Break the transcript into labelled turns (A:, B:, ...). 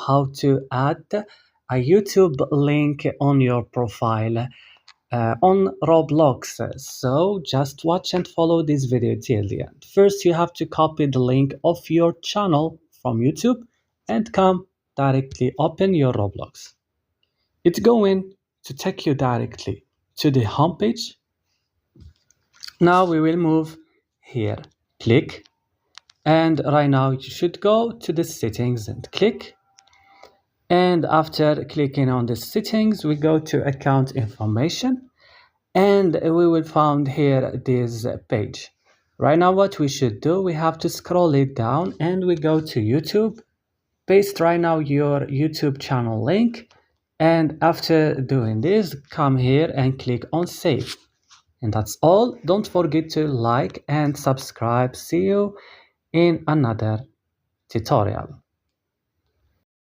A: how to add a YouTube link on your profile on Roblox. So just watch and follow this video till the end. First, you have to copy the link of your channel from YouTube and come directly open your Roblox. It's going to take you directly to the homepage. Now we will move here, click, and right now you should go to the settings and click. And after clicking on the settings, we go to account information and we will find here this page. Right now what we should do, we have to scroll it down and we go to YouTube, paste right now your YouTube channel link, and after doing this, come here and click on save. And that's all. Don't forget to like and subscribe. See you in another tutorial.